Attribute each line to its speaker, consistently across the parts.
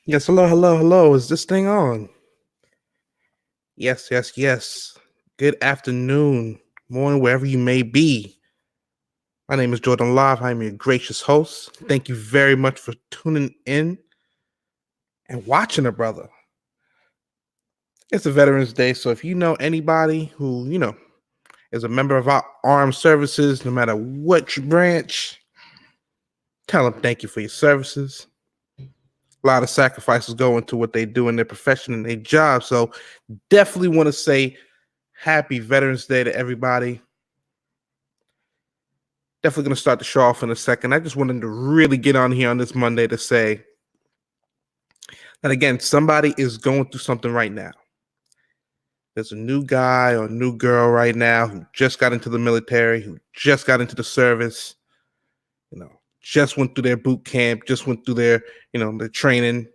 Speaker 1: Yes, hello, hello, hello. Is this thing on? Yes, yes, yes. Good afternoon, morning, wherever you may be. My name is Jordan Love. I'm your gracious host. Thank you very much for tuning in and watching a brother. It's a Veterans Day, so if you know anybody who, is a member of our armed services, no matter which branch, tell them thank you for your services. A lot of sacrifices go into what they do in their profession and their job. So definitely want to say happy Veterans Day to everybody. Definitely going to start the show off in a second. I just wanted to really get on here on this Monday to say that, again, somebody is going through something right now. There's a new guy or new girl right now who just got into the military, who just got into the service, just went through their boot camp, just went through their training,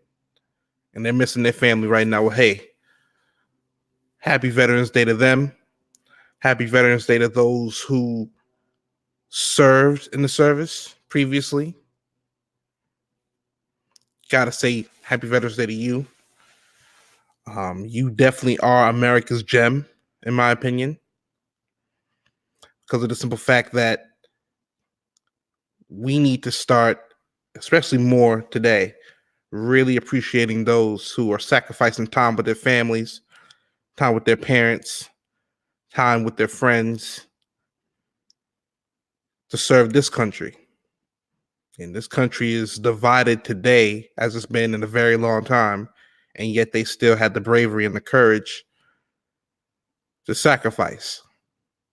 Speaker 1: and they're missing their family right now. Well, hey, happy Veterans Day to them. Happy Veterans Day to those who served in the service previously. Gotta say happy Veterans Day to you. You definitely are America's gem, in my opinion, because of the simple fact that we need to start, especially more today, really appreciating those who are sacrificing time with their families, time with their parents, time with their friends to serve this country. And this country is divided today, as it's been in a very long time, and yet they still had the bravery and the courage to sacrifice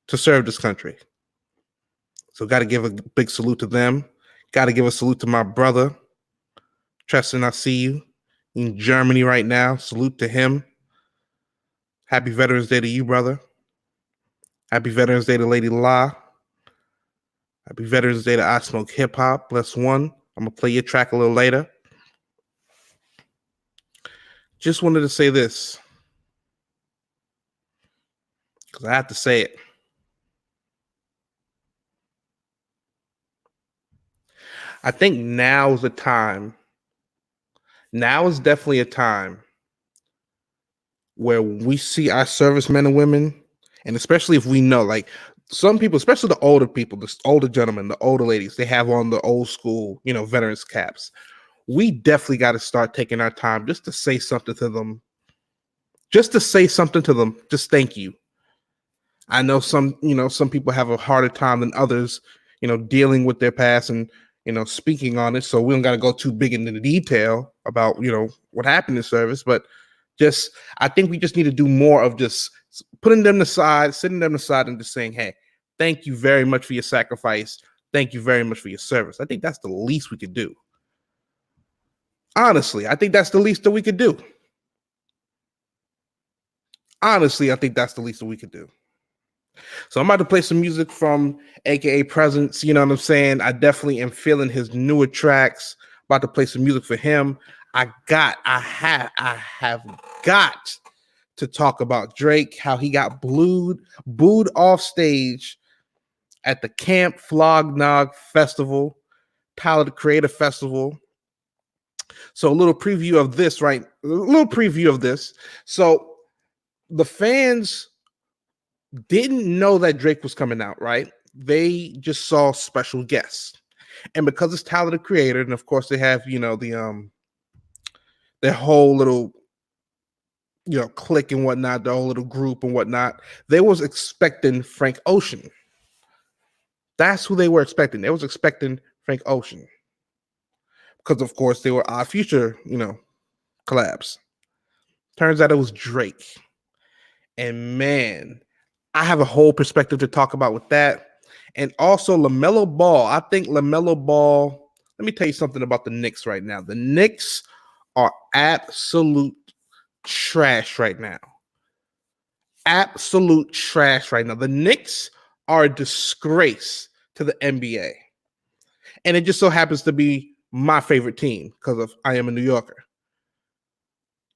Speaker 1: to serve this country. So got to give a big salute to them. Got to give a salute to my brother, Tristan. I see you in Germany right now. Salute to him. Happy Veterans Day to you, brother. Happy Veterans Day to Lady La. Happy Veterans Day to I Smoke Hip Hop. Bless one. I'm going to play your track a little later. Just wanted to say this, because I have to say it. I think now is the time. Now is definitely a time where we see our servicemen and women, and especially if we know, like some people, especially the older people, the older gentlemen, the older ladies, they have on the old school, veterans caps. We definitely got to start taking our time just to say something to them. Just to say something to them. Just thank you. I know some people have a harder time than others, dealing with their past and, speaking on it. So we don't got to go too big into the detail about, what happened in service, but I think we just need to do more of just putting them aside, sitting them aside and just saying, hey, thank you very much for your sacrifice. Thank you very much for your service. I think that's the least we could do. Honestly, I think that's the least that we could do. Honestly, I think that's the least that we could do. So I'm about to play some music from AKA Presence. You know what I'm saying? I definitely am feeling his newer tracks. About to play some music for him. I have got to talk about Drake, how he got booed off stage at the Camp Flog Gnog Festival, Tyler the Creator Festival. So a little preview of this, right? A little preview of this. So the fans didn't know that Drake was coming out, right? They just saw special guests. And because it's Tyler the Creator, and of course they have, their whole little clique and whatnot, their whole little group and whatnot, they was expecting Frank Ocean. That's who they were expecting. They was expecting Frank Ocean. Because of course they were Odd Future, collabs. Turns out it was Drake. And man, I have a whole perspective to talk about with that. And also Lamelo Ball. I think Lamelo Ball, let me tell you something about the Knicks right now. The Knicks are absolute trash right now. Absolute trash right now. The Knicks are a disgrace to the NBA. And it just so happens to be my favorite team because I am a New Yorker.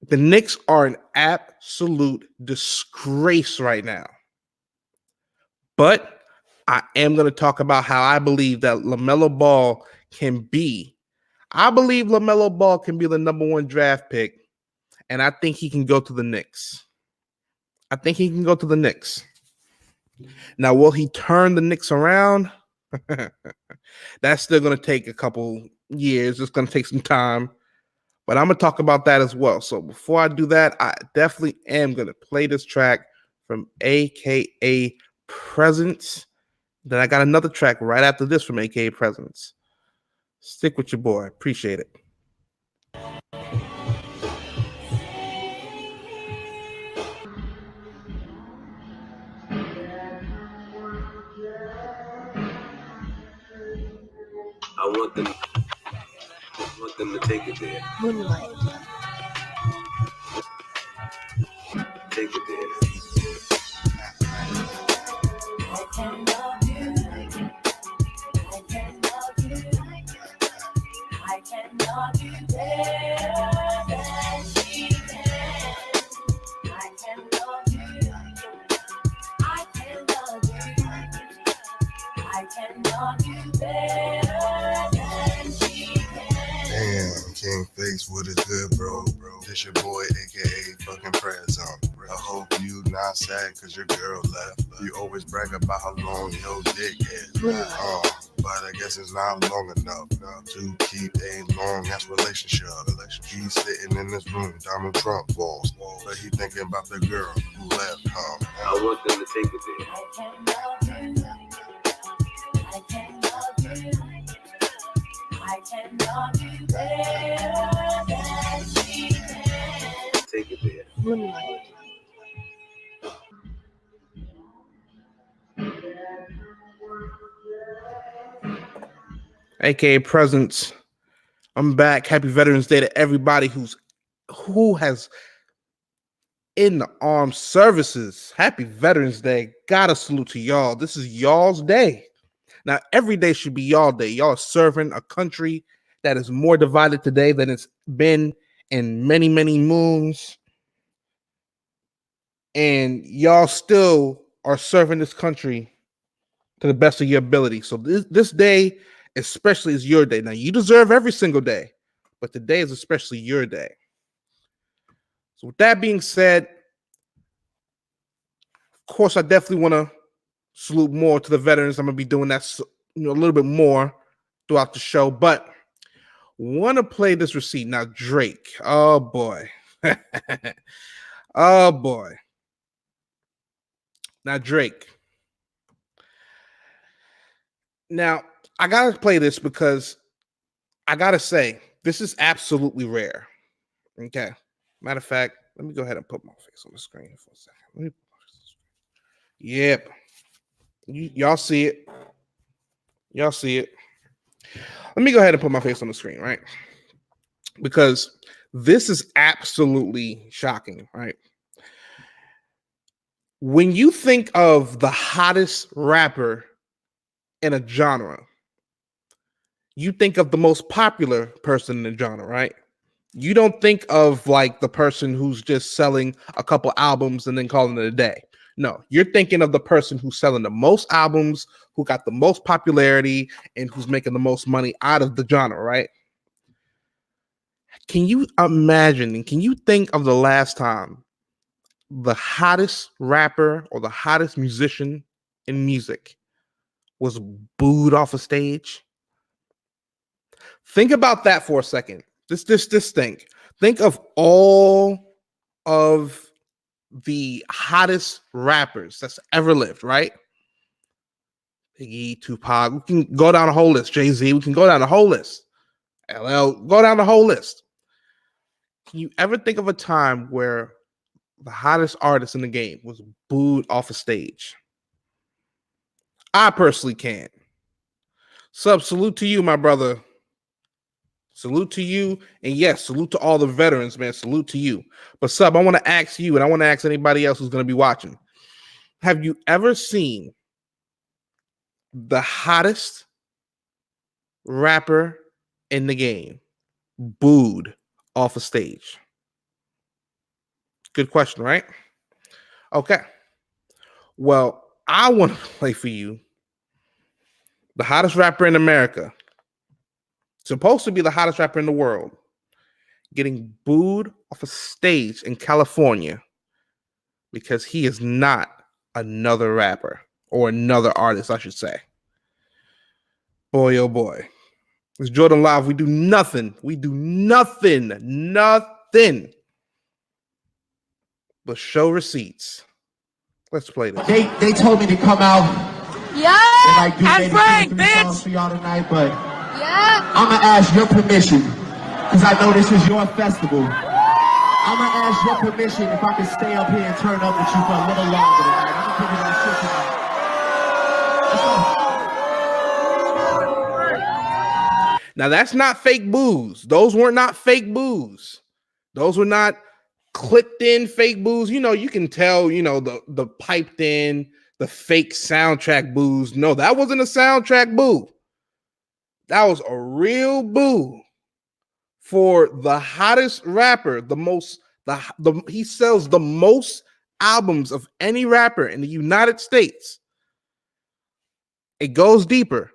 Speaker 1: The Knicks are an absolute disgrace right now. But I am going to talk about how I believe that LaMelo Ball can be. I believe LaMelo Ball can be the number one draft pick, and I think he can go to the Knicks. I think he can go to the Knicks. Now, will he turn the Knicks around? That's still going to take a couple years. It's going to take some time. But I'm going to talk about that as well. So before I do that, I definitely am going to play this track from AKA Presence. Then I got another track right after this from AKA Presence. Stick with your boy. Appreciate it.
Speaker 2: I want them to take it there. Moonlight. Take it there. I can love you. I can love you. I can love you better than she can. I can love you. I can love you. I can love you better than she can.
Speaker 3: Damn, King Face, what is good, bro? This your boy, aka fucking Prayer Zone. I hope you not sad cause your girl left. You always brag about how long your dick is. But I guess it's not long enough to keep a long ass relationship. He's sitting in this room, Donald Trump walls, but he thinking about the girl who left home.
Speaker 2: I want them to take it there. I can love you. I can love you. I can love you better than she can. Take it there. Moonlight.
Speaker 1: AKA Presence. I'm back. Happy Veterans Day to everybody who has in the armed services. Happy Veterans Day. Gotta salute to y'all. This is y'all's day. Now, every day should be y'all day. Y'all are serving a country that is more divided today than it's been in many, many moons. And y'all still are serving this country to the best of your ability. So this day especially is your day. Now, you deserve every single day, but today is especially your day. So with that being said, of course, I definitely want to salute more to the veterans. I'm going to be doing that a little bit more throughout the show, but want to play this receipt. Now, Drake. Oh, boy. Oh, boy. Now, Drake. Now, I got to play this because I got to say, this is absolutely rare. Okay. Matter of fact, let me go ahead and put my face on the screen for a second. Yep. Y'all see it. Y'all see it. Let me go ahead and put my face on the screen, right? Because this is absolutely shocking, right? When you think of the hottest rapper in a genre, you think of the most popular person in the genre, right? You don't think of like the person who's just selling a couple albums and then calling it a day. No, you're thinking of the person who's selling the most albums, who got the most popularity, and who's making the most money out of the genre, right? Can you imagine and can you think of the last time the hottest rapper or the hottest musician in music was booed off a stage? Think about that for a second. This thing. Think of all of the hottest rappers that's ever lived, right? Biggie, Tupac. We can go down the whole list. Jay-Z. We can go down the whole list. LL. Go down the whole list. Can you ever think of a time where the hottest artist in the game was booed off a stage? I personally can't. Sub, salute to you, my brother. Salute to you. And yes, salute to all the veterans, man. Salute to you. But Sub, I want to ask you, and I want to ask anybody else who's going to be watching. Have you ever seen the hottest rapper in the game booed off a stage? Good question, right? Okay. Well, I want to play for you the hottest rapper in America supposed to be the hottest rapper in the world, getting booed off a stage in California because he is not another rapper or another artist, I should say. Boy, oh boy. It's Jordan Live. We do nothing. Nothing but show receipts. Let's play this.
Speaker 4: They told me to come out.
Speaker 5: Yeah,
Speaker 4: And like do maybe
Speaker 5: Frank,
Speaker 4: 2 or 3
Speaker 5: bitch.
Speaker 4: songs for y'all tonight, but
Speaker 5: Yeah.
Speaker 4: I'ma ask your permission, because I know this is your festival. I'ma ask your permission if I can stay up here and turn up with you for a little longer tonight. I'ma give you that shit tonight. Let's go.
Speaker 1: Now that's not fake boos. Those were not fake boos. Those were not clipped in fake boos. You know, you can tell, you know, the piped in, the fake soundtrack boos. No, that wasn't a soundtrack boo. That was a real boo for the hottest rapper, he sells the most albums of any rapper in the United States. It goes deeper.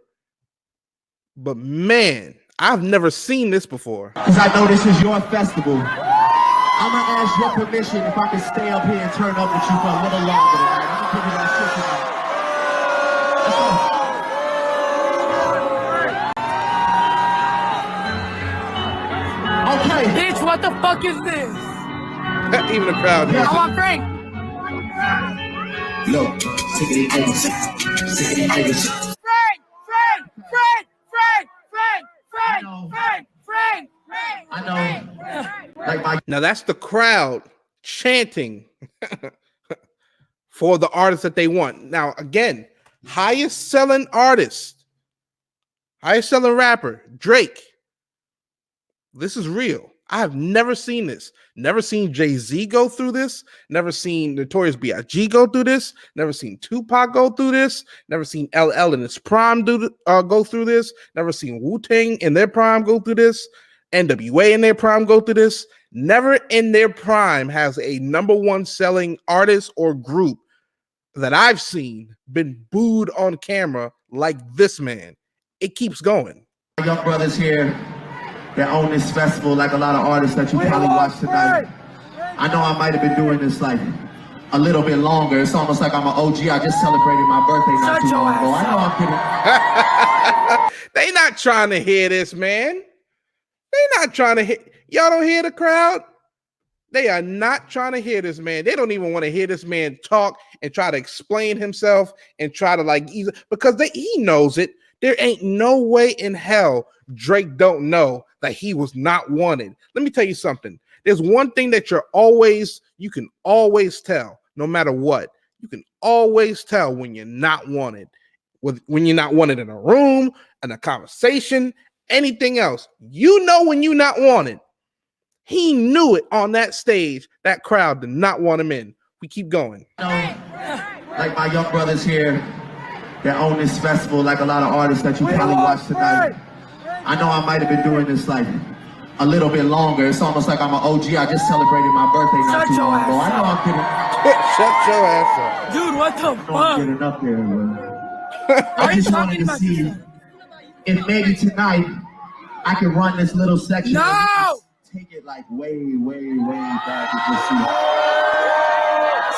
Speaker 1: But man, I've never seen this before.
Speaker 4: Because I know this is your festival. I'ma ask your permission if I can stay up here and turn up with you for a little longer tonight. I'ma give you that shit tonight. Let's go. Okay.
Speaker 5: Bitch, what the fuck is this?
Speaker 1: Even the crowd.
Speaker 4: Yeah.
Speaker 5: I want Frank.
Speaker 4: Look, take it easy. Take it easy.
Speaker 5: Frank.
Speaker 4: I know. Like my
Speaker 1: Now that's the crowd chanting for the artist that they want. Now, again, highest selling rapper, Drake. This is real. I have never seen this. Never seen Jay-Z go through this. Never seen Notorious B.I.G. go through this. Never seen Tupac go through this. Never seen LL in his prime go through this. Never seen Wu-Tang in their prime go through this. NWA in their prime go through this. Never in their prime has a number one selling artist or group that I've seen been booed on camera like this man. It keeps going.
Speaker 4: young brothers here that own this festival, like a lot of artists that you probably watched tonight. I know I might have been doing this like a little bit longer. It's almost like I'm an OG. I just celebrated my birthday not too long ago. I know I'm kidding.
Speaker 1: They not trying to hear this, man. They not trying to hear. Y'all don't hear the crowd? They are not trying to hear this man. They don't even want to hear this man talk and try to explain himself and try to because he knows it. There ain't no way in hell Drake don't know that he was not wanted. Let me tell you something. There's one thing that you can always tell, no matter what. You can always tell when you're not wanted. When you're not wanted in a room, in a conversation, anything else. You know when you're not wanted. He knew it on that stage. That crowd did not want him in. We keep going.
Speaker 4: Like my young brothers here that own this festival, like a lot of artists that you probably watched tonight. I know I might have been doing this like a little bit longer. It's almost like I'm an OG. I just celebrated my birthday not too long ago. I know I'm kidding.
Speaker 1: Shut your ass up.
Speaker 5: Dude, what the
Speaker 4: I'm
Speaker 5: fuck?
Speaker 4: getting up there, bro. I just wanted to see if maybe tonight I can run this little section.
Speaker 5: No!
Speaker 4: Take it like way back and just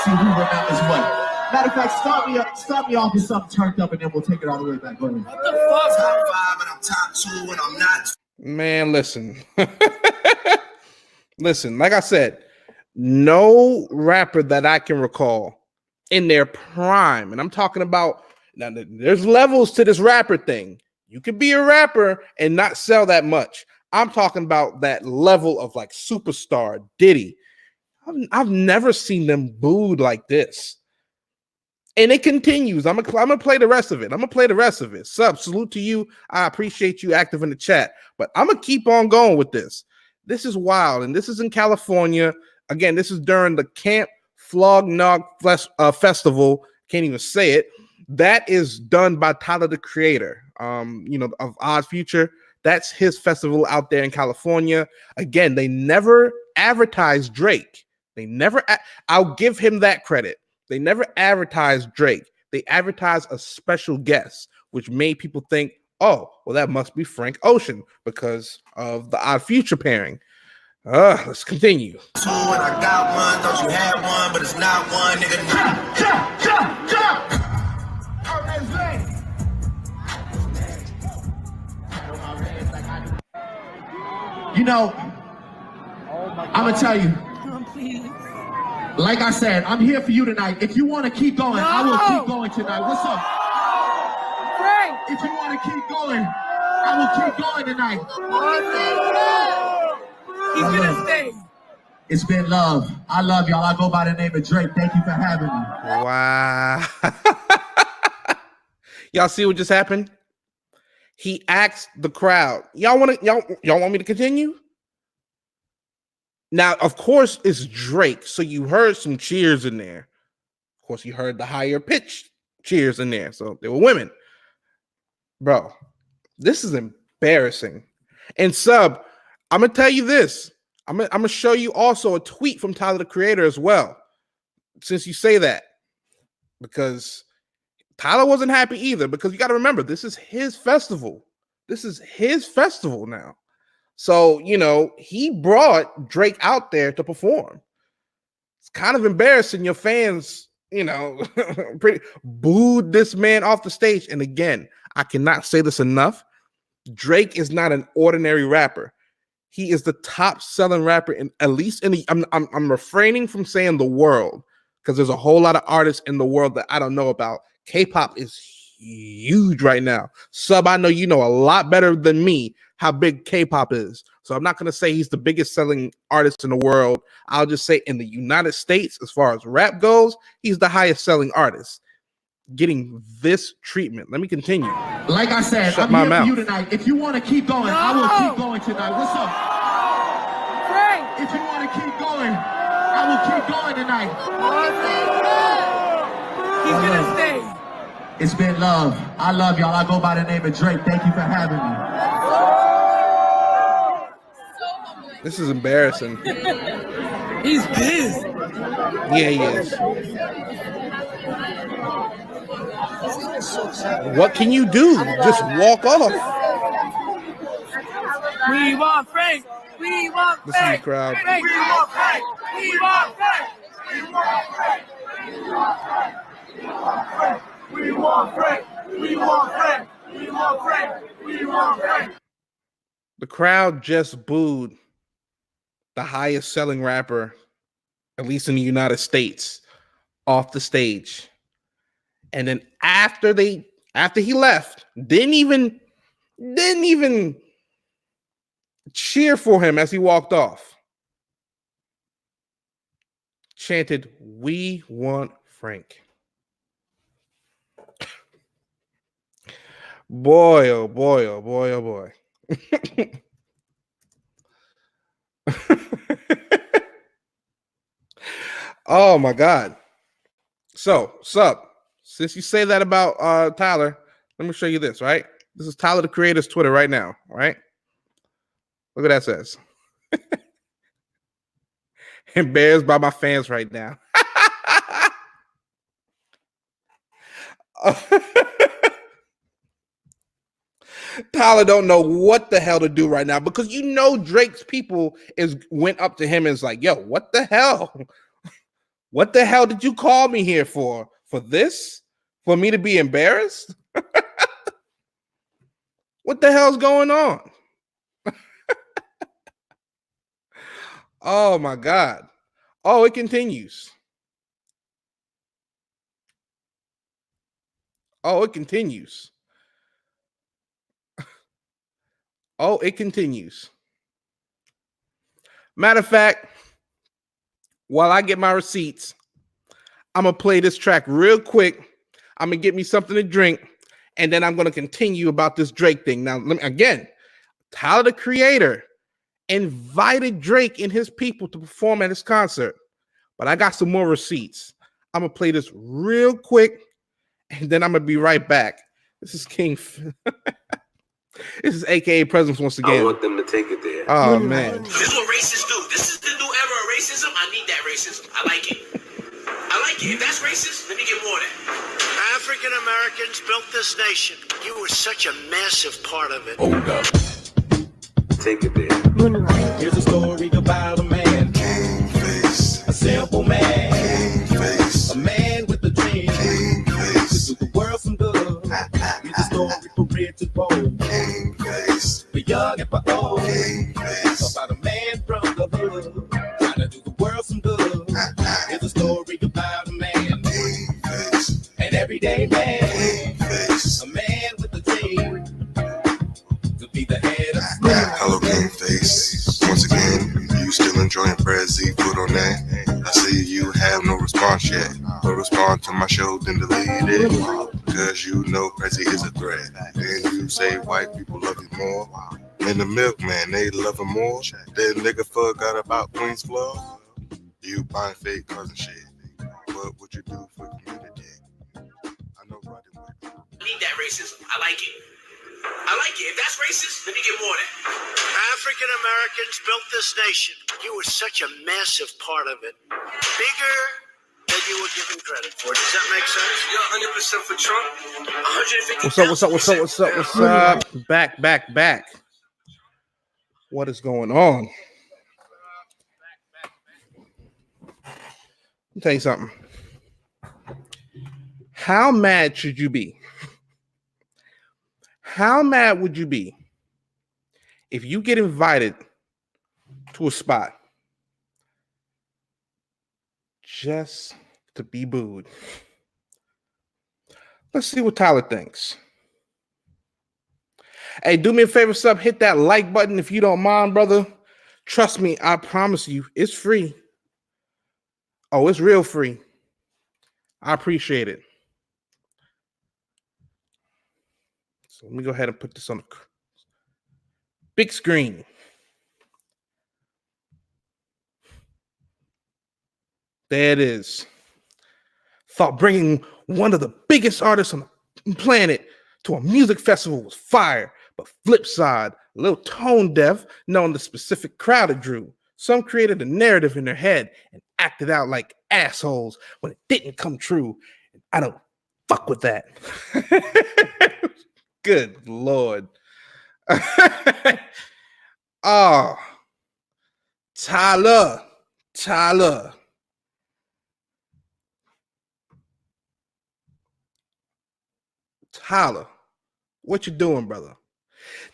Speaker 4: see who remembers what. Matter of fact, start me off with something turned up and then we'll take it all the way back. Go ahead.
Speaker 5: What the fuck?
Speaker 3: Top 5 and I'm top 2 and I'm not.
Speaker 1: Man, listen. Listen, like I said, no rapper that I can recall in their prime, and I'm talking about, now there's levels to this rapper thing. You could be a rapper and not sell that much. I'm talking about that level of like superstar Diddy. I've never seen them booed like this. And it continues. I'm gonna play the rest of it. Sub, salute to you. I appreciate you active in the chat. But I'm gonna keep on going with this. This is wild, and this is in California. Again, this is during the Camp Flog Gnaw Festival. Can't even say it. That is done by Tyler the Creator, of Odd Future. That's his festival out there in California. Again, they never advertised Drake. I'll give him that credit. They never advertised Drake. They advertised a special guest, which made people think, Oh, well, that must be Frank Ocean because of the Odd Future pairing. Let's continue.
Speaker 6: Two and I got one, thought you had one, but it's not one, nigga.
Speaker 4: You know, I'm gonna tell you. Like I said, I'm here for you tonight. If you want to keep going, I will keep going tonight. What's up?
Speaker 5: Frank!
Speaker 4: If you want to keep going, I will keep going tonight.
Speaker 5: He's gonna stay.
Speaker 4: It's been love. I love y'all. I go by the name of Drake. Thank you for having me.
Speaker 1: Wow. Y'all see what just happened? He asked the crowd, y'all want me to continue? Now, of course, it's Drake, so you heard some cheers in there. Of course, you heard the higher pitch cheers in there, so they were women. Bro, this is embarrassing. And Sub, I'm gonna tell you this. I'm gonna show you also a tweet from Tyler the Creator as well, since you say that, because Tyler wasn't happy either. Because you got to remember, this is his festival. This is his festival now. So, you know, he brought Drake out there to perform. It's kind of embarrassing. Your fans, you know, pretty booed this man off the stage. And again, I cannot say this enough. Drake is not an ordinary rapper. He is the top selling rapper in, at least in the, I'm refraining from saying the world, because there's a whole lot of artists in the world that I don't know about. K-pop is huge right now. Sub, I know you know a lot better than me how big K-pop is. So I'm not going to say he's the biggest selling artist in the world. I'll just say in the United States, as far as rap goes, he's the highest selling artist. Getting this treatment. Let me continue.
Speaker 4: Like I said,
Speaker 1: Shut
Speaker 4: I'm
Speaker 1: my
Speaker 4: here
Speaker 1: mouth.
Speaker 4: for you tonight. If you want to keep going, I will keep going tonight. What's up?
Speaker 5: Frank!
Speaker 4: If you want to keep going, I will keep going tonight.
Speaker 5: He's gonna stay.
Speaker 4: It's been love. I love y'all. I go by the name of Drake. Thank you for having me.
Speaker 1: This is embarrassing.
Speaker 5: He's pissed.
Speaker 1: Yeah, he is. What can you do? Just walk off.
Speaker 5: We want Frank. We want
Speaker 1: This is the
Speaker 5: Frank.
Speaker 1: crowd.
Speaker 5: Frank. We want Frank. We want Frank.
Speaker 6: We want Frank. We want Frank. We want Frank. We want Frank. We want Frank. We want Frank. We want Frank.
Speaker 1: The crowd just booed the highest selling rapper, at least in the United States, off the stage. And then after he left, didn't even cheer for him as he walked off. Chanted, "We want Frank." Boy, oh boy, oh boy, oh boy. Oh my God. So, Sub, since you say that about Tyler, let me show you this, right? This is Tyler the Creator's Twitter right now, right? Look what that says. Embarrassed by my fans right now. Tyler don't know what the hell to do right now, because you know Drake's people went up to him and is like, yo, what the hell? What the hell did you call me here for? For this? For me to be embarrassed? What the hell's going on? Oh my God. Oh, it continues. Oh, it continues. Oh, it continues. Matter of fact, while I get my receipts, I'm going to play this track real quick. I'm going to get me something to drink, and then I'm going to continue about this Drake thing. Now, again, Tyler the Creator invited Drake and his people to perform at his concert, but I got some more receipts. I'm going to play this real quick, and then I'm going to be right back. This is King. This is AKA Presence once again.
Speaker 7: I want them to take it there.
Speaker 1: Oh, man.
Speaker 6: This is what racists do. This is the new era of racism. I need that racism. I like it. I like it. If that's racist, let me get more of that. African
Speaker 7: Americans built this nation. You were such a massive part of it.
Speaker 8: Hold up. Take it there.
Speaker 6: Here's a story about a man,
Speaker 3: King face,
Speaker 6: a simple man,
Speaker 3: king face,
Speaker 6: a man with a dream
Speaker 3: king
Speaker 6: to
Speaker 3: face,
Speaker 6: do the world some good. Here's a story for rich and poor,
Speaker 3: king face,
Speaker 6: for young and for old,
Speaker 3: king face,
Speaker 6: about a man from the hood trying to do the world some good. Here's a story about a man,
Speaker 3: king face,
Speaker 6: an everyday man,
Speaker 3: king face.
Speaker 6: a man with a dream to be the head of
Speaker 3: Hello, king face. Once again, you still enjoying Prezi? Put on that. I see you have no response yet. No response to my show, then delete it. Cause you know Prezi is a threat. Then you say white people love you more. And the milkman, they love him more. That nigga forgot about Queen's Flow. You buying fake cars and shit. What would you do for community? I know Roddy would.
Speaker 7: Need that racism. I like it. I like it. If that's racist, let me get more of that. African Americans built this nation. You were such a massive part of it. Bigger than you were given credit for. Does that make sense? You're 100% for Trump. 150.
Speaker 1: What's up? Back. What is going on? Let me tell you something. How mad should you be? How mad would you be if you get invited to a spot just to be booed? Let's see what Tyler thinks. Hey, do me a favor, sub, hit that like button if you don't mind, brother. Trust me, I promise you, it's free. Oh, it's real free. I appreciate it. So let me go ahead and put this on the big screen. There it is. Thought bringing one of the biggest artists on the planet to a music festival was fire, but flip side, a little tone deaf, knowing the specific crowd it drew. Some created a narrative in their head and acted out like assholes when it didn't come true. I don't fuck with that. Good Lord. Oh, Tyler. Tyler, what you doing, brother?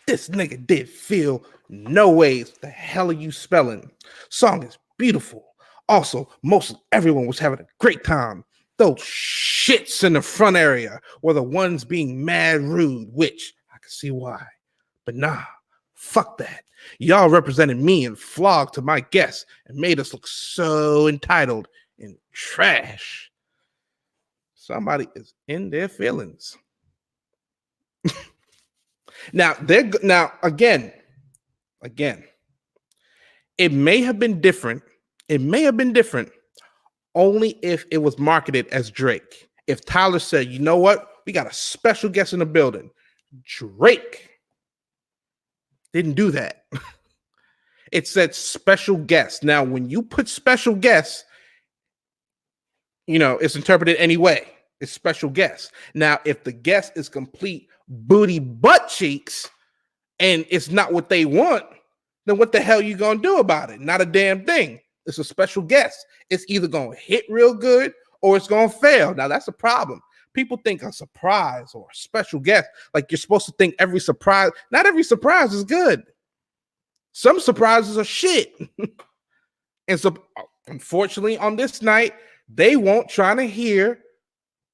Speaker 1: This nigga did feel no ways. The hell are you spelling? Song is beautiful. Also, most everyone was having a great time. Those shits in the front area were the ones being mad rude, which I can see why. But nah, fuck that. Y'all represented me and flogged to my guests and made us look so entitled and trash. Somebody is in their feelings. Now again, it may have been different. It may have been different only if it was marketed as Drake. If Tyler said, you know what? We got a special guest in the building. Drake didn't do that. It said special guest. Now, when you put special guest, it's interpreted any way. It's special guest. Now, if the guest is complete booty butt cheeks and it's not what they want, then what the hell you gonna do about it? Not a damn thing. It's a special guest. It's either gonna hit real good or it's gonna fail. Now that's a problem. People think a surprise or a special guest, like you're supposed to think every surprise. Not every surprise is good. Some surprises are shit. And so, unfortunately, on this night, they weren't trying to hear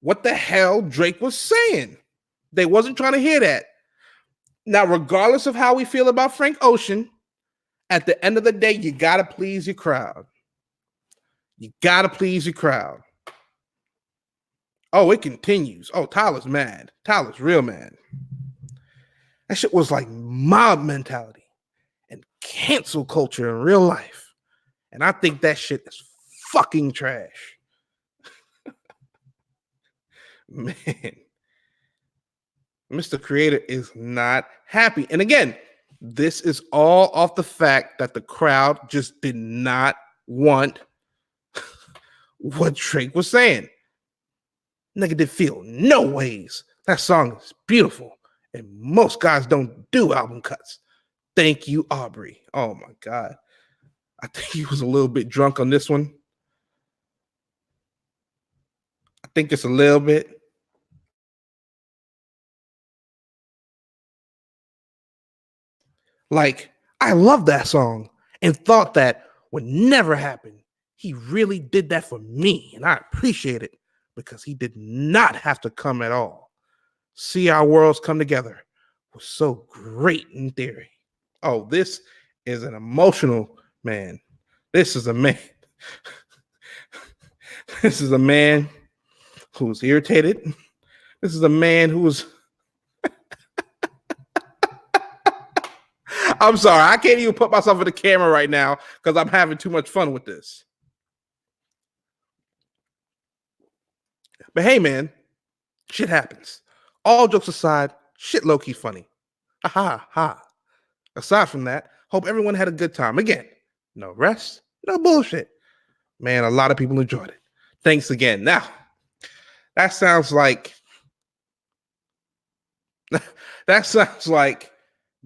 Speaker 1: what the hell Drake was saying. They wasn't trying to hear that. Now, regardless of how we feel about Frank Ocean, at the end of the day, you got to please your crowd. You got to please your crowd. Oh, it continues. Oh, Tyler's mad. Tyler's real mad. That shit was like mob mentality and cancel culture in real life. And I think that shit is fucking trash. Man. Mr. Creator is not happy. And again, this is all off the fact that the crowd just did not want what Drake was saying. Nigga did feel no ways. That song is beautiful, and most guys don't do album cuts. Thank you, Aubrey. Oh my God. I think he was a little bit drunk on this one. I think it's a little bit. Like, I love that song and thought that would never happen. He really did that for me, and I appreciate it because he did not have to come at all. See our worlds come together was so great in theory. Oh, this is an emotional man. This is a man. This is a man who's irritated. This is a man who's I'm sorry, I can't even put myself in the camera right now because I'm having too much fun with this. But hey, man, shit happens. All jokes aside, shit low-key funny. Ha ha ha. Aside from that, hope everyone had a good time. Again, no rest, no bullshit. Man, a lot of people enjoyed it. Thanks again. Now, that sounds like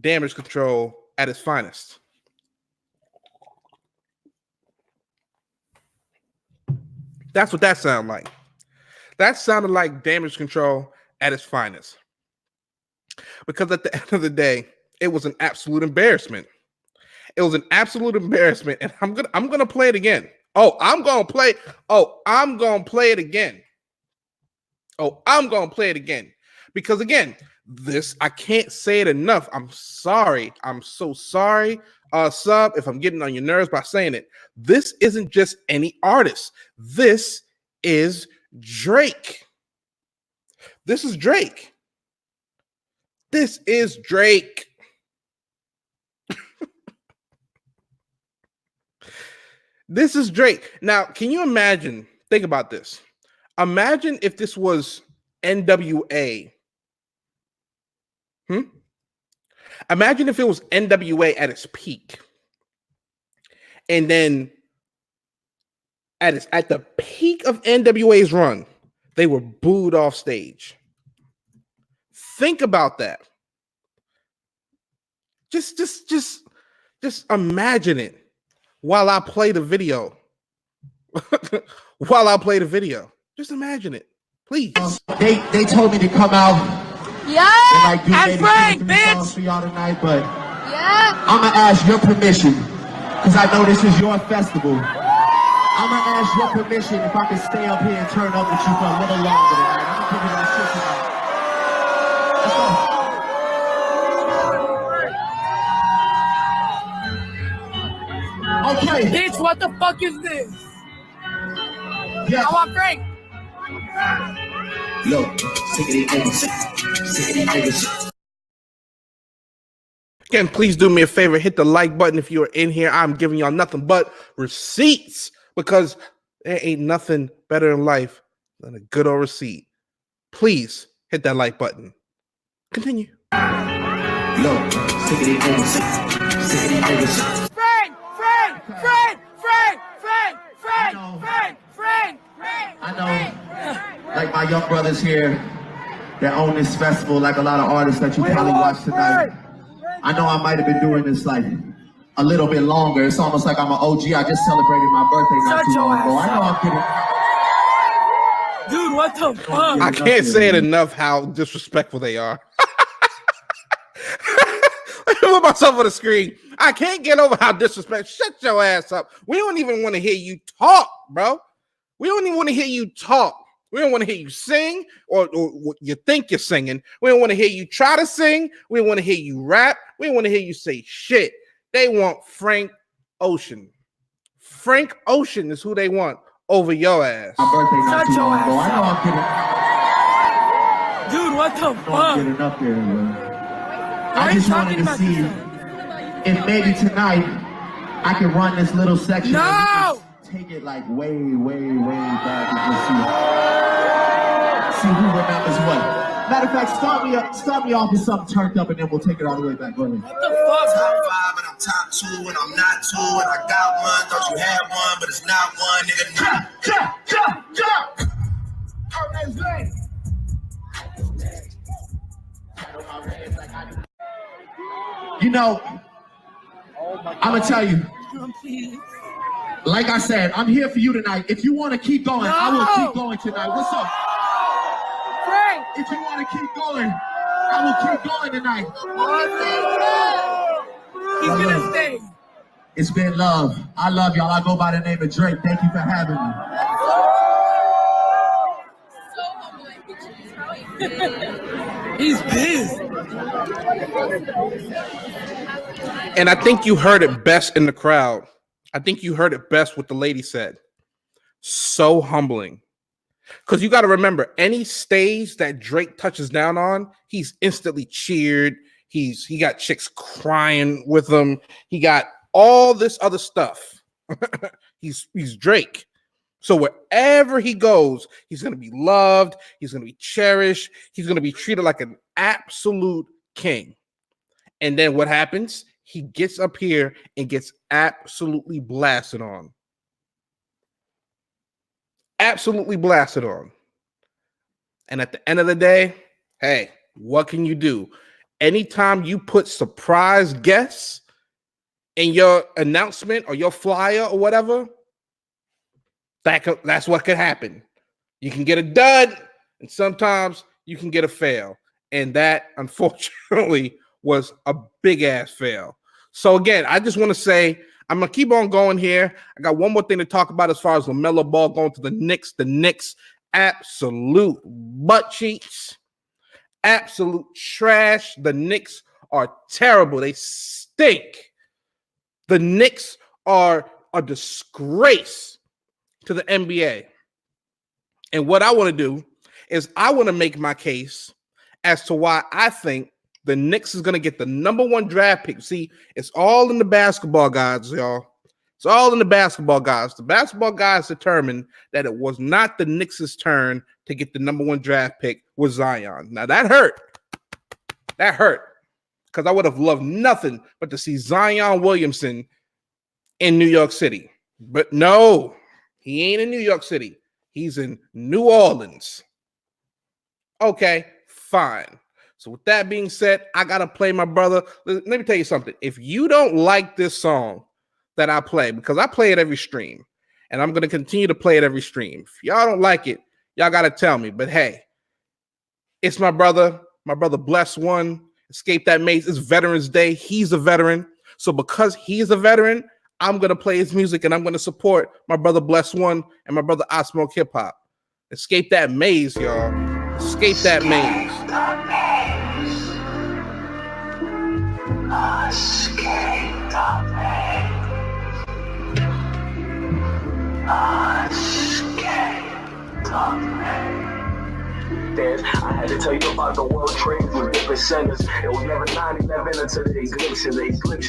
Speaker 1: Damage Control at its finest. That's what that sounded like. That sounded like Damage Control at its finest. Because at the end of the day, it was an absolute embarrassment. It was an absolute embarrassment, and I'm gonna play it again. I'm gonna play it again. Because again, this, I can't say it enough. I'm sorry. I'm so sorry, Sub, if I'm getting on your nerves by saying it. This isn't just any artist. This is Drake. This is Drake. This is Drake. This is Drake. Now, can you imagine? Think about this. Imagine if this was NWA. Imagine if it was NWA at its peak. And then at the peak of NWA's run, they were booed off stage. Think about that. Just imagine it while I play the video. Just imagine it, please.
Speaker 4: They told me to come out.
Speaker 5: Yeah,
Speaker 4: and do
Speaker 5: and Frank,
Speaker 4: songs for
Speaker 5: bitch.
Speaker 4: y'all tonight, but
Speaker 5: Yeah.
Speaker 4: I'm gonna ask your permission because I know this is your festival. I'm gonna ask your permission if I can stay up here and turn up with you for a little longer tonight. I'm gonna give you that shit tonight. Okay.
Speaker 5: Bitch, what the fuck is this?
Speaker 4: Yeah.
Speaker 5: I want Frank.
Speaker 4: Look, sick of these niggas.
Speaker 1: Again, please do me a favor. Hit the like button if you're in here. I'm giving y'all nothing but receipts because there ain't nothing better in life than a good old receipt. Please hit that like button. Continue.
Speaker 4: Look, sick of these niggas.
Speaker 5: Frank.
Speaker 4: I know, like my young brothers here that own this festival, like a lot of artists that you probably watched tonight. I know I might have been doing this like a little bit longer. It's almost like I'm an OG. I just celebrated my birthday not too long ago. I know I'm kidding.
Speaker 5: Dude, what the fuck?
Speaker 1: I can't say it enough how disrespectful they are. I put myself on the screen. I can't get over how disrespectful. Shut your ass up. We don't even want to hear you talk, bro. We don't even want to hear you talk. We don't want to hear you sing or you think you're singing. We don't want to hear you try to sing. We don't want to hear you rap. We don't want to hear you say shit. They want Frank Ocean. Frank Ocean is who they want over your ass.
Speaker 4: My birthday not too long ago. I know I'm kidding.
Speaker 5: Dude, what the fuck?
Speaker 4: I'm getting up there, bro. I just wanted to see if maybe tonight I can run this little section.
Speaker 5: No!
Speaker 4: Take it like way back and just see who remembers what. Matter of fact, start me off with something turned up and then we'll take it all the way back. Go ahead.
Speaker 5: What the fuck?
Speaker 7: Top 5 and I'm top 2 and I'm not 2 and I got one. Thought you had one, but it's not one, nigga.
Speaker 4: Her name's Lane. You know, I'm gonna tell you.
Speaker 5: Please.
Speaker 4: Like I said, I'm here for you tonight. If you want to keep going, I will keep going tonight. What's up?
Speaker 5: Frank.
Speaker 4: If you want to keep going, I will keep going tonight.
Speaker 5: He's gonna stay.
Speaker 4: It's been love. I love y'all. I go by the name of Drake. Thank you for having me.
Speaker 5: He's pissed.
Speaker 1: And I think you heard it best in the crowd. I think you heard it best what the lady said. So humbling. Because you got to remember, any stage that Drake touches down on, he's instantly cheered. He got chicks crying with him. He got all this other stuff. he's Drake. So wherever he goes, he's going to be loved. He's going to be cherished. He's going to be treated like an absolute king. And then what happens? He gets up here and gets absolutely blasted on. Absolutely blasted on. And at the end of the day, hey, what can you do? Anytime you put surprise guests in your announcement or your flyer or whatever, that's what could happen. You can get a dud, and sometimes you can get a fail. And that, unfortunately, was a big-ass fail. So, again, I just want to say, I'm going to keep on going here. I got one more thing to talk about as far as Lamelo Ball going to the Knicks. The Knicks, absolute butt cheeks. Absolute trash. The Knicks are terrible. They stink. The Knicks are a disgrace to the NBA. And what I want to do is I want to make my case as to why I think the Knicks is going to get the number one draft pick. See, it's all in the basketball gods, y'all. It's all in the basketball gods. The basketball gods determined that it was not the Knicks' turn to get the number one draft pick with Zion. Now, that hurt. That hurt. Because I would have loved nothing but to see Zion Williamson in New York City. But no, he ain't in New York City. He's in New Orleans. Okay, fine. So with that being said, I got to play my brother. Let me tell you something. If you don't like this song that I play, because I play it every stream, and I'm going to continue to play it every stream. If y'all don't like it, y'all got to tell me. But hey, it's my brother Bless One. Escape That Maze. It's Veterans Day. He's a veteran. So because he's a veteran, I'm going to play his music, and I'm going to support my brother Bless One and my brother I Smoke Hip Hop. Escape that maze, y'all. Escape that maze.
Speaker 7: Escape the maze. Escape the maze. Then I had to tell you about the world trade with different centers. It was never 9/11 until the eclipse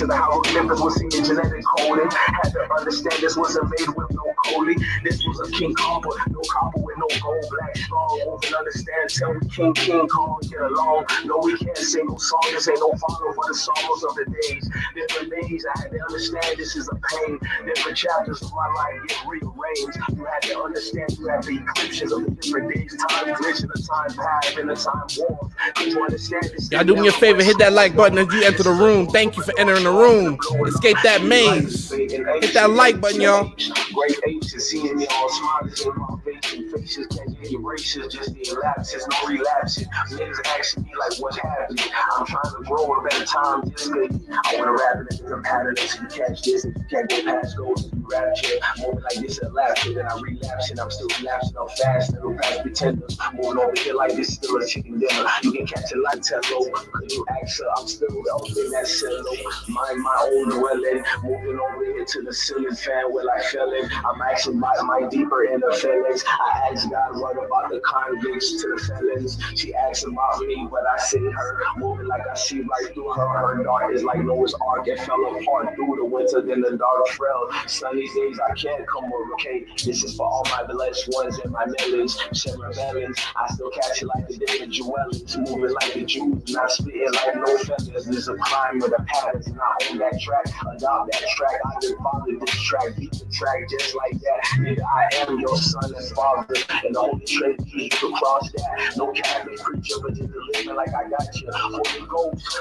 Speaker 7: of the hieroglyphics was seeing genetic coding. Had to understand this wasn't made with no Coley. This was a king copper, no copper with no gold, black strong. Won't understand till we king Kong get along. No, we can't sing no song. This ain't no follow for the sorrows of the days. Different days I had to understand this is a pain. Different chapters of my life get rearranged. You had to understand you have the eclipses of the different days. Time glitch in the time path and the time war. You understand this?
Speaker 1: Y'all do me a favor, hit that like button as you enter the room. Thank you for entering the room. Escape that maze. Hit that like button, y'all.
Speaker 7: Great ages, seeing me all smiling in my face and faces can't get erasures, just the elapses, no relapses. Niggas asking me like what's happening. I'm trying to grow a better time, just baby. I wanna rap it in a pattern so you catch this. If you can't go past goals, you rapture. Moving like this a lapse, then I relapse and I'm still relapsing. I'm fast, never past pretenders. Moving over here like this still a chicken dinner. You can catch it like Tello. Could you ask her? I'm still up in that cello. Mind my own dwelling. Moving over here to the ceiling fan where I fell in. I'm actually my deeper inner feelings. I asked God what about the convicts to the felons. She asked about me, but I see her moving like I see right through her. Her dark is like Noah's Ark. It fell apart through the winter, then the dark trail. Sunny days I can't come over. Okay, this is for all my blessed ones and my millions. Shed rebellions. I still catch it like the different jewelers. Moving like the Jews, not spitting like no feathers. There's a climb with a pattern, not on that track. Adopt that track. I didn't follow this track. Beat the track just like that. Nigga, I am your son and Father and the Holy Trinity. You can cross that. No Catholic preacher, but just living like I got you. Holy Ghost,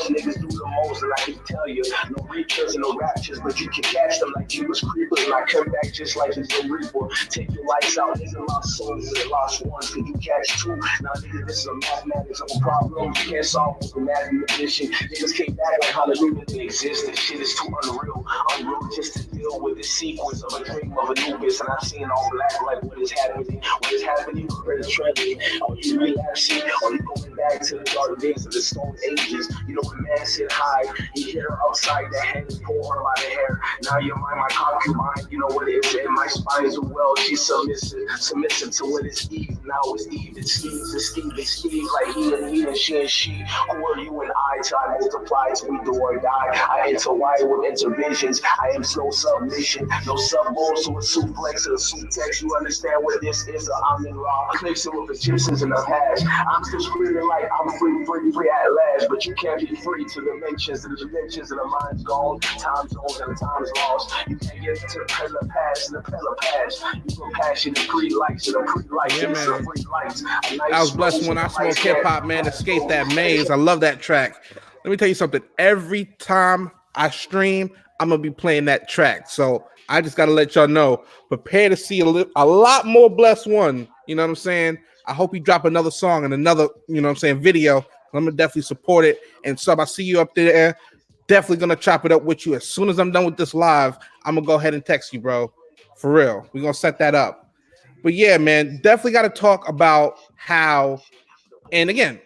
Speaker 7: niggas do the most, and I can tell you, no reachers and no raptures, but you can catch them like you was creepers, and I come back just like it's the reaper. Take your lights out, nigga, lost souls and lost ones, could you catch two? Now, nigga, this is a mathematics of a problem you can't solve with a mathematician. Niggas came back like hallelujah, they exist. This shit is too unreal just to deal with the sequence of a dream of Anubis, and I'm seeing all black like what is happening, compared to trending. Are you relapsing? Are you going back to the dark days of the stone ages? You know, when man said hi, he hit her upside the head and pulled her by the hair. Now you're my concubine, you know what it is, and my spine is well, she's submissive to what is Eve. Now it's Eve, it's Steve, like he and she and she. Who are you and I till I multiply till we do or die? I interwire with interventions. I am no submission, no sub-balls to a suplex or a subtext. You understand what this is? I'm in raw. Connecting with Egyptians in the past. I'm still screaming like I'm free at last, but you can't be free to the dimensions of the mind's gone, time zones and the time's lost. You can't get to the pillar past. You go passion and pre-lights and the pre-lights and the free lights.
Speaker 1: I was blessed when I smoked hip hop, man. Escape that maze. I love that track. Let me tell you something. Every time I stream, I'm gonna be playing that track. So I just gotta let y'all know. Prepare to see a lot more Blessed One. You know what I'm saying? I hope you drop another song and another, you know what I'm saying, video. I'm gonna definitely support it. And Sub, I see you up there. Definitely gonna chop it up with you as soon as I'm done with this live. I'm gonna go ahead and text you, bro. For real, we're gonna set that up. But yeah, man, definitely got to talk about how. And again,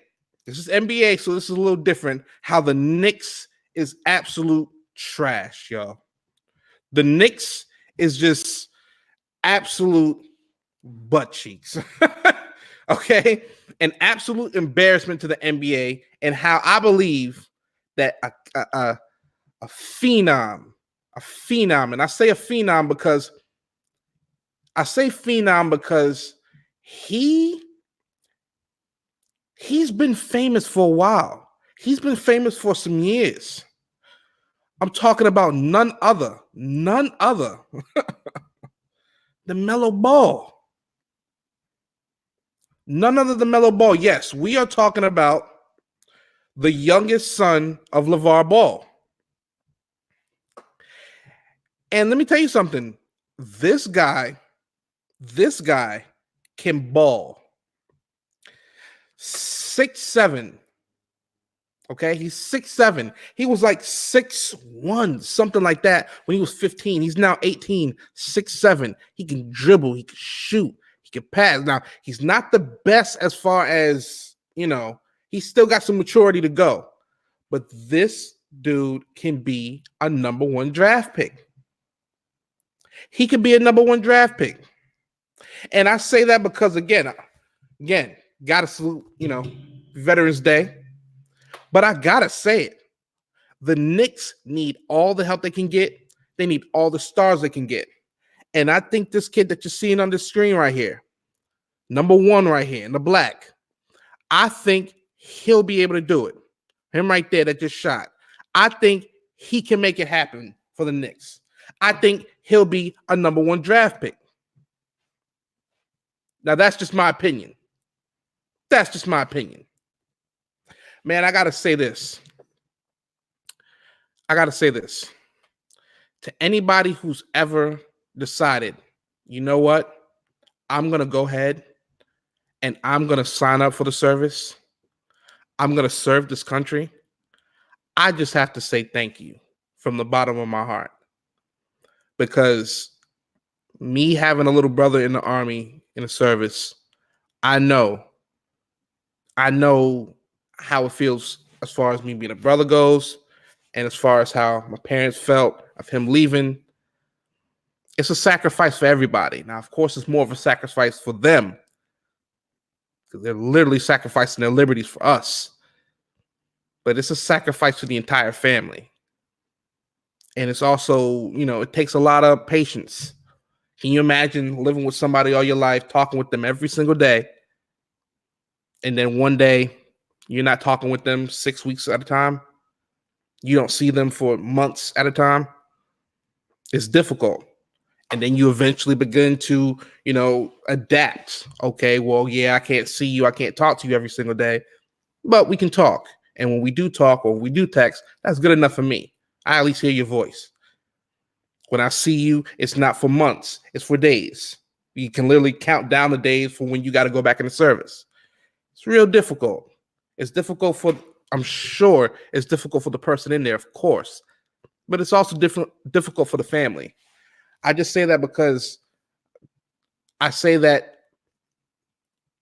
Speaker 1: this is NBA, so this is a little different. How the Knicks is absolute trash, y'all. The Knicks is just absolute butt cheeks. Okay, an absolute embarrassment to the NBA, and how I believe that a phenom, and I say a phenom because he's been famous for a while. He's been famous for some years. I'm talking about none other than Melo Ball. None other than Melo Ball. Yes, we are talking about the youngest son of LeVar Ball. And let me tell you something. This guy can ball. 6'7". Okay, he's 6'7". He was like 6'1", something like that when he was 15. He's now 18, 6'7". He can dribble, he can shoot, he can pass. Now, he's not the best as far as, you know, he's still got some maturity to go. But this dude can be a number one draft pick. He could be a number one draft pick. And I say that because, again, got to salute, you know, Veterans Day. But I got to say it. The Knicks need all the help they can get. They need all the stars they can get. And I think this kid that you're seeing on the screen right here, number one right here in the black, I think he'll be able to do it. Him right there that just shot. I think he can make it happen for the Knicks. I think he'll be a number one draft pick. Now, that's just my opinion. Man, I got to say this. To anybody who's ever decided, you know what? I'm going to go ahead and I'm going to sign up for the service. I'm going to serve this country. I just have to say thank you from the bottom of my heart. Because me having a little brother in the Army, in the service, I know how it feels as far as me being a brother goes, and as far as how my parents felt of him leaving. It's a sacrifice for everybody. Now, of course, it's more of a sacrifice for them because they're literally sacrificing their liberties for us. But it's a sacrifice for the entire family. And it's also, you know, it takes a lot of patience. Can you imagine living with somebody all your life, talking with them every single day, and then one day you're not talking with them 6 weeks at a time? You don't see them for months at a time. It's difficult. And then you eventually begin to, adapt. Okay, well, yeah, I can't see you. I can't talk to you every single day, but we can talk. And when we do talk or we do text, that's good enough for me. I at least hear your voice. When I see you, it's not for months, it's for days. You can literally count down the days for when you got to go back into service. It's real difficult. It's difficult I'm sure it's difficult for the person in there, of course, but it's also difficult for the family. I just say that because I say that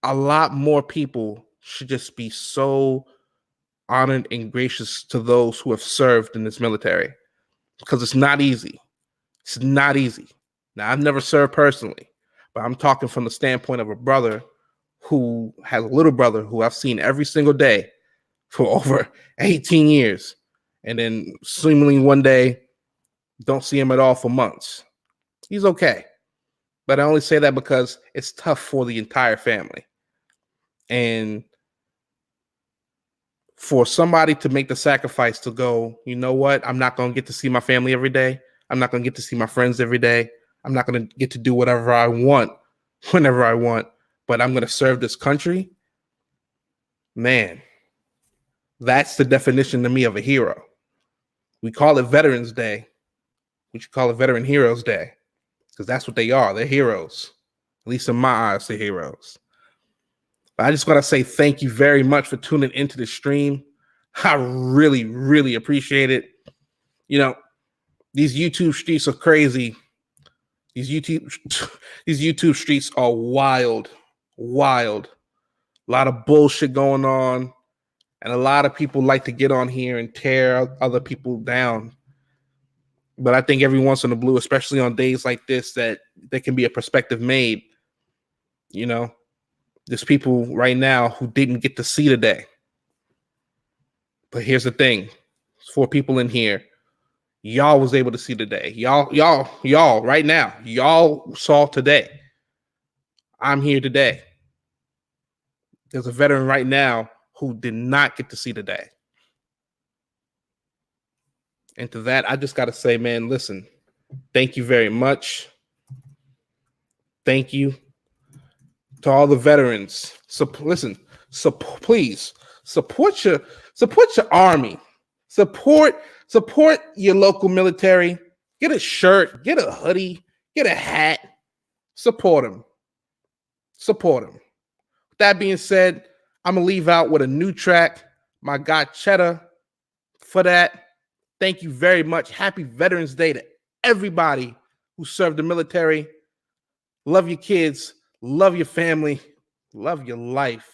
Speaker 1: a lot more people should just be so honored and gracious to those who have served in this military, because it's not easy. It's not easy. Now, I've never served personally, but I'm talking from the standpoint of a brother who has a little brother who I've seen every single day for over 18 years. And then seemingly one day, don't see him at all for months. He's okay. But I only say that because it's tough for the entire family. And for somebody to make the sacrifice to go, you know what? I'm not going to get to see my family every day. I'm not going to get to see my friends every day. I'm not going to get to do whatever I want, whenever I want, but I'm going to serve this country. Man, that's the definition to me of a hero. We call it Veterans Day. We should call it Veteran Heroes Day, because that's what they are. They're heroes. At least in my eyes, they're heroes. But I just want to say thank you very much for tuning into the stream. I really, really appreciate it. These YouTube streets are crazy. These YouTube streets are wild. A lot of bullshit going on. And a lot of people like to get on here and tear other people down. But I think every once in a blue, especially on days like this, that there can be a perspective made. There's people right now who didn't get to see the day. But here's the thing. There's 4 people in here. Y'all was able to see the day. Y'all right now. Y'all saw today. I'm here today. There's a veteran right now who did not get to see the day. And to that, I just got to say, man, listen, thank you very much. Thank you to all the veterans. So listen, please support your army. Support your local military. Get a shirt, get a hoodie, get a hat. Support them. With that being said, I'm going to leave out with a new track. My guy Cheddar for that. Thank you very much. Happy Veterans Day to everybody who served the military. Love your kids. Love your family. Love your life.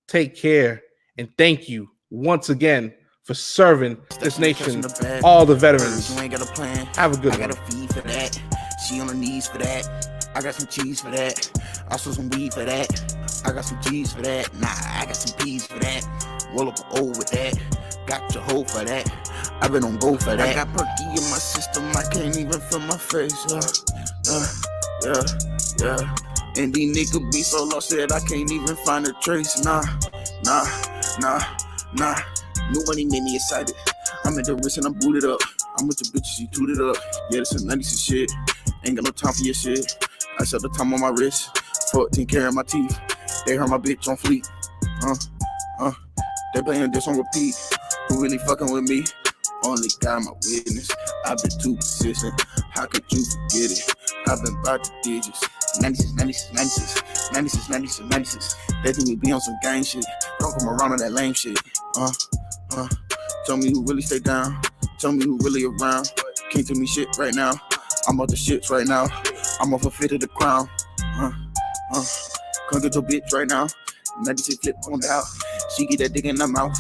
Speaker 1: Take care. And thank you once again for serving this nation. All the veterans.
Speaker 9: You ain't got a plan.
Speaker 1: Have a good
Speaker 9: I
Speaker 1: one.
Speaker 9: got a fee for that. She on her knees for that. I got some cheese for that. Also some weed for that. I got some cheese for that. Nah, I got some peas for that. Roll up an O with that. Got your hoe for that. I've been on go for that. I got perky in my system. I can't even feel my face. Yeah. And these niggas be so lost that I can't even find a trace. Nah. New money made me excited. I'm at the wrist and I'm booted up. I'm with the bitches, you tooted up. Yeah, this is 90s shit. Ain't got no time for your shit. I set the time on my wrist. 14 care of my teeth. They heard my bitch on fleek. They playing this on repeat. Who really fucking with me? Only God my witness. I've been too persistent. How could you forget it? I've been about the digits. 96. They think we be on some gang shit. Don't come around on that lame shit. Tell me who really stay down. Tell me who really around. Can't tell me shit right now. I'm off the shits right now. I'm off a fit of the crown. Come get your bitch right now. 96 flip on out. She get that dick in her mouth.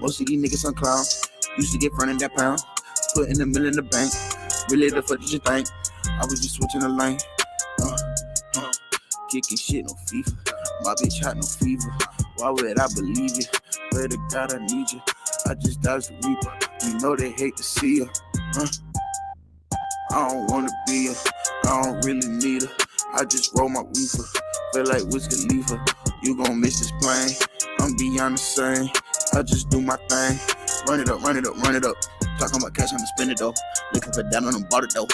Speaker 9: Most of these niggas some clown. Used to get front in that pound. Put in the middle in the bank. Really the fuck did you think? I was just switching the lane. Kicking shit, no FIFA. My bitch had no fever. Why would I believe it? Pray to God I need you. I just dodged the reaper. You know they hate to see her. I don't wanna be her. I don't really need her. I just roll my reefer. Feel like Wiz Khalifa. You gon' miss this plane. I'm beyond the same. I just do my thing. Run it up. Talking about cash, I'ma spend it though. Looking for down on them, bought it though.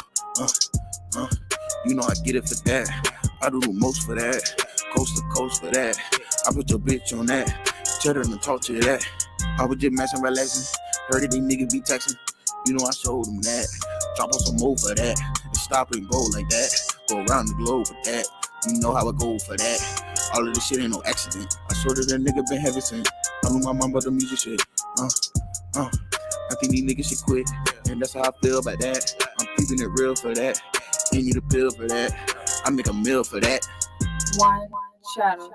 Speaker 9: You know I get it for that. I do the most for that. Coast to coast for that. I put your bitch on that. Tell her to talk to you that. I was just messing, relaxing. Heard that these niggas be texting. You know I showed them that. Drop on some more for that. And stop and go like that. Go around the globe with that. You know how I go for that. All of this shit ain't no accident. I swear that nigga been heavy since. I knew my mom about the music shit. I think these niggas should quit. And that's how I feel about that. I'm keeping it real for that. Ain't need a pill for that. I make a meal for that.
Speaker 5: One shadow.